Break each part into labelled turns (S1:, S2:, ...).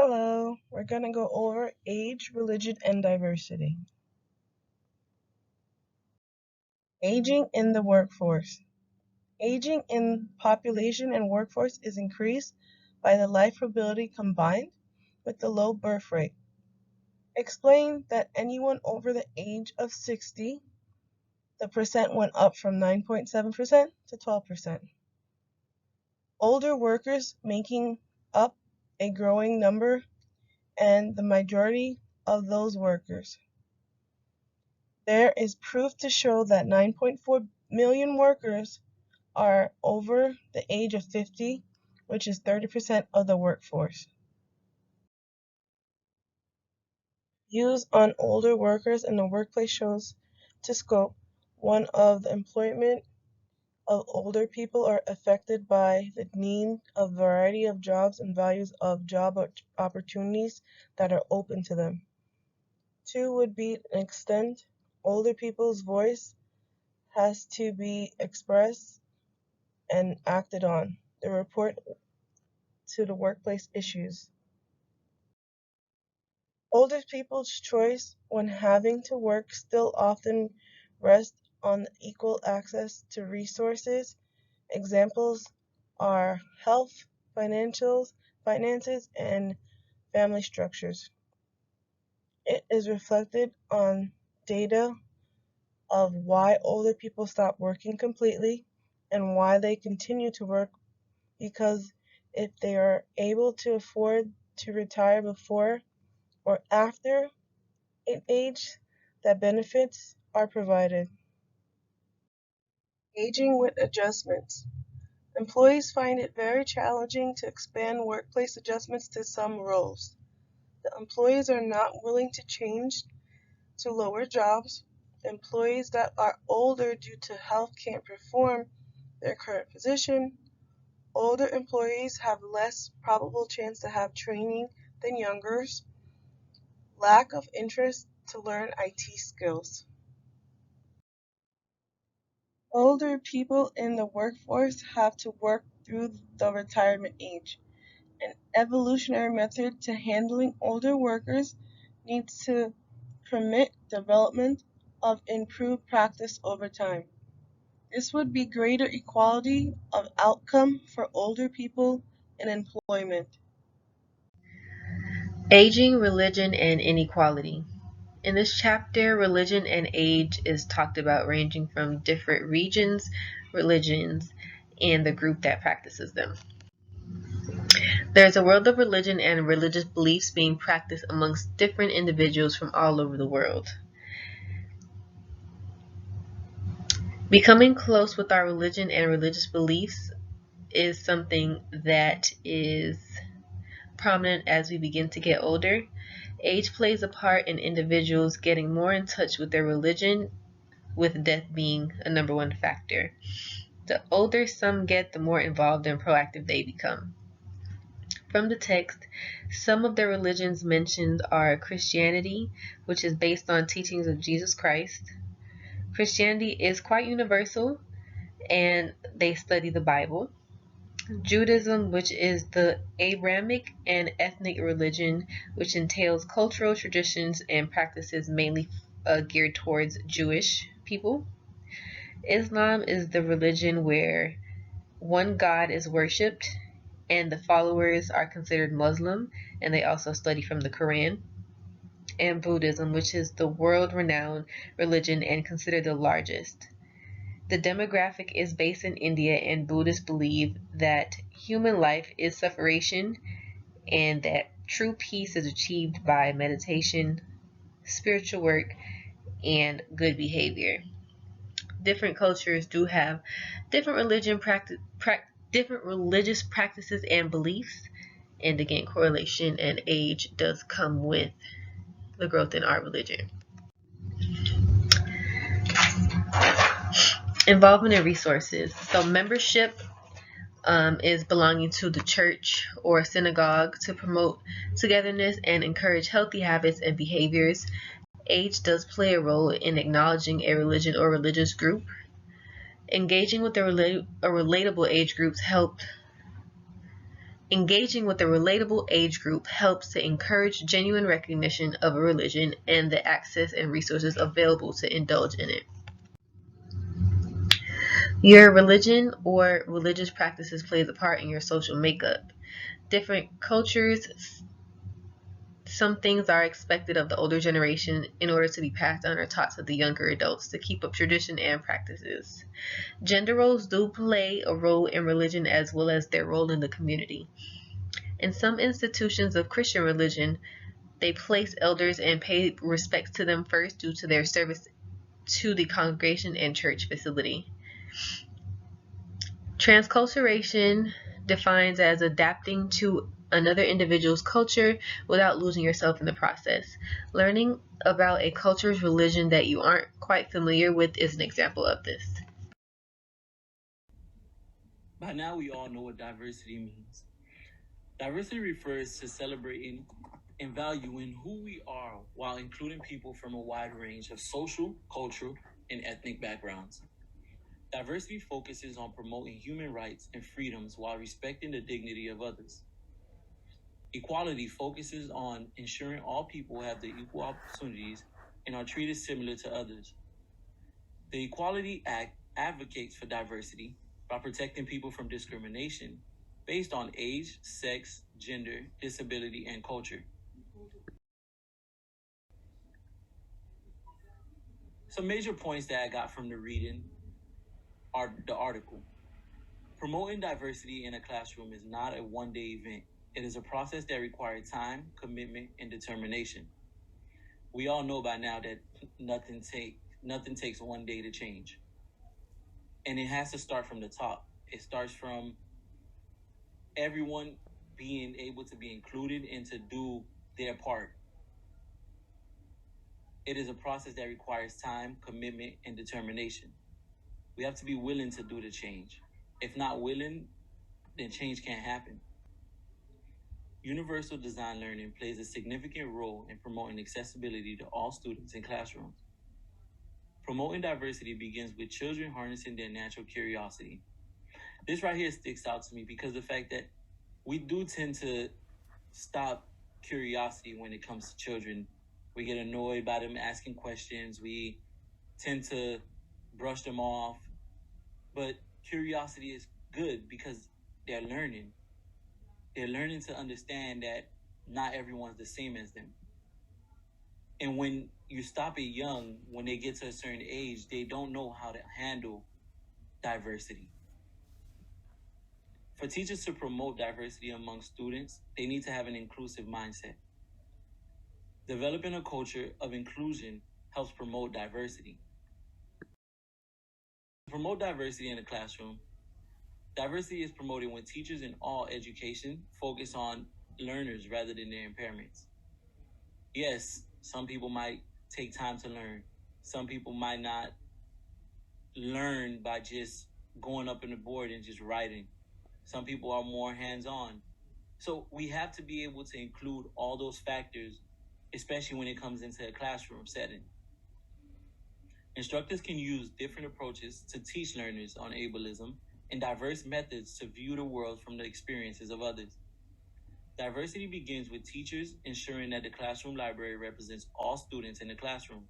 S1: Hello, we're going to go over age, religion, and diversity. Aging in the workforce. Aging in population and workforce is increased by the life probability combined with the low birth rate. Explain that anyone over the age of 60, the percent went up from 9.7% to 12%. Older workers making up a growing number and the majority of those workers. There is proof to show that 9.4 million workers are over the age of 50, which is 30% of the workforce. Views on older workers in the workplace shows to scope one of the employment of older people are affected by the need of variety of jobs and values of job opportunities that are open to them. Two would be an extent older people's voice has to be expressed and acted on. The report to the workplace issues. Older people's choice when having to work still often rests on equal access to resources. Examples are health, finances, and family structures. It is reflected on data of why older people stop working completely and why they continue to work, because if they are able to afford to retire before or after an age, that benefits are provided. Aging with adjustments. Employees find it very challenging to expand workplace adjustments to some roles. The employees are not willing to change to lower jobs. Employees that are older due to health can't perform their current position. Older employees have less probable chance to have training than youngers. Lack of interest to learn IT skills. Older people in the workforce have to work through the retirement age. An evolutionary method to handling older workers needs to permit development of improved practice over time. This would be greater equality of outcome for older people in employment.
S2: Aging, religion, and inequality. In this chapter, religion and age is talked about, ranging from different regions, religions, and the group that practices them. There is a world of religion and religious beliefs being practiced amongst different individuals from all over the world. Becoming close with our religion and religious beliefs is something that is prominent as we begin to get older. Age plays a part in individuals getting more in touch with their religion, with death being a number one factor. The older some get, the more involved and proactive they become. From the text, some of the religions mentioned are Christianity, which is based on teachings of Jesus Christ. Christianity is quite universal, and they study the Bible. Judaism, which is the Abrahamic and ethnic religion, which entails cultural traditions and practices mainly geared towards Jewish people. Islam is the religion where one God is worshipped, and the followers are considered Muslim, and they also study from the Quran. And Buddhism, which is the world-renowned religion and considered the largest. The demographic is based in India, and Buddhists believe that human life is separation and that true peace is achieved by meditation, spiritual work, and good behavior. Different cultures do have different different religious practices and beliefs, and again, correlation and age does come with the growth in our religion. Involvement in resources. So membership is belonging to the church or synagogue to promote togetherness and encourage healthy habits and behaviors. Age does play a role in acknowledging a religion or religious group. Engaging with a relatable age groups help Engaging with a relatable age group helps to encourage genuine recognition of a religion and the access and resources available to indulge in it. Your religion or religious practices plays a part in your social makeup. Different cultures, some things are expected of the older generation in order to be passed on or taught to the younger adults to keep up tradition and practices. Gender roles do play a role in religion as well as their role in the community. In some institutions of Christian religion, they place elders and pay respects to them first due to their service to the congregation and church facility. Transculturation defines as adapting to another individual's culture without losing yourself in the process. Learning about a culture's religion that you aren't quite familiar with is an example of this.
S3: By now, we all know what diversity means. Diversity refers to celebrating and valuing who we are while including people from a wide range of social, cultural, and ethnic backgrounds. Diversity focuses on promoting human rights and freedoms while respecting the dignity of others. Equality focuses on ensuring all people have the equal opportunities and are treated similar to others. The Equality Act advocates for diversity by protecting people from discrimination based on age, sex, gender, disability, and culture. Some major points that I got from the reading are the article. Promoting diversity in a classroom is not a one-day event. It is a process that requires time, commitment, and determination. We all know by now that nothing takes one day to change. And it has to start from the top. It starts from everyone being able to be included and to do their part. It is a process that requires time, commitment, and determination. We have to be willing to do the change. If not willing, then change can't happen. Universal design learning plays a significant role in promoting accessibility to all students in classrooms. Promoting diversity begins with children harnessing their natural curiosity. This right here sticks out to me because the fact that we do tend to stop curiosity when it comes to children. We get annoyed by them asking questions. We tend to brush them off. But curiosity is good because they're learning. They're learning to understand that not everyone's the same as them. And when you stop it young, when they get to a certain age, they don't know how to handle diversity. For teachers to promote diversity among students, they need to have an inclusive mindset. Developing a culture of inclusion helps promote diversity. To promote diversity in the classroom, diversity is promoted when teachers in all education focus on learners rather than their impairments. Yes, some people might take time to learn. Some people might not learn by just going up on the board and just writing. Some people are more hands-on. So we have to be able to include all those factors, especially when it comes into a classroom setting. Instructors can use different approaches to teach learners on ableism and diverse methods to view the world from the experiences of others. Diversity begins with teachers ensuring that the classroom library represents all students in the classroom.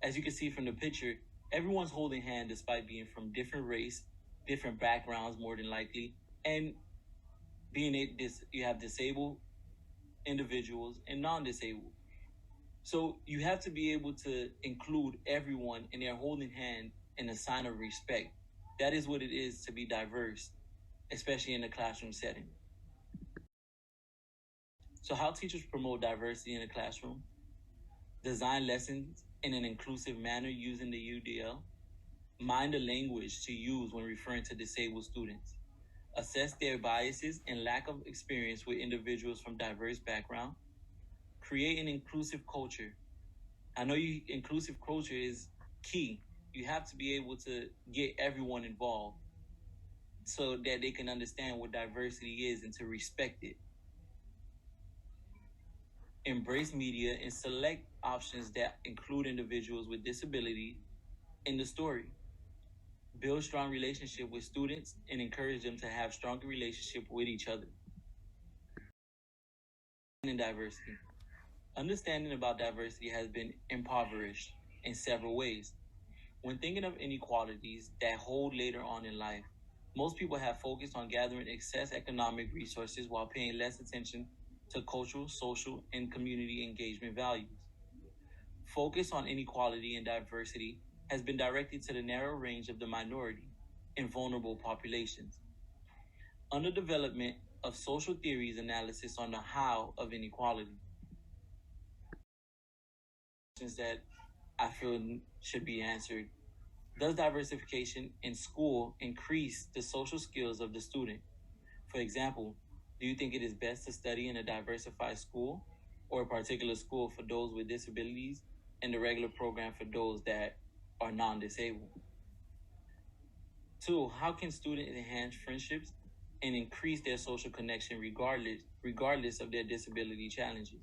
S3: As you can see from the picture, everyone's holding hands despite being from different race, different backgrounds more than likely, and you have disabled individuals and non-disabled. So you have to be able to include everyone and they're holding hand in a sign of respect. That is what it is to be diverse, especially in a classroom setting. So how teachers promote diversity in the classroom? Design lessons in an inclusive manner using the UDL. Mind the language to use when referring to disabled students. Assess their biases and lack of experience with individuals from diverse backgrounds. Create an inclusive culture. I know inclusive culture is key. You have to be able to get everyone involved so that they can understand what diversity is and to respect it. Embrace media and select options that include individuals with disability in the story. build strong relationship with students, and encourage them to have stronger relationship with each other. And diversity. Understanding about diversity has been impoverished in several ways. When thinking of inequalities that hold later on in life, most people have focused on gathering excess economic resources while paying less attention to cultural, social, and community engagement values. Focus on inequality and diversity has been directed to the narrow range of the minority and vulnerable populations. Underdevelopment of social theories analysis on the how of inequality. Questions that I feel should be answered. Does diversification in school increase the social skills of the student? For example, do you think it is best to study in a diversified school or a particular school for those with disabilities and the regular program for those that are non-disabled? 2, how can students enhance friendships and increase their social connection regardless of their disability challenges?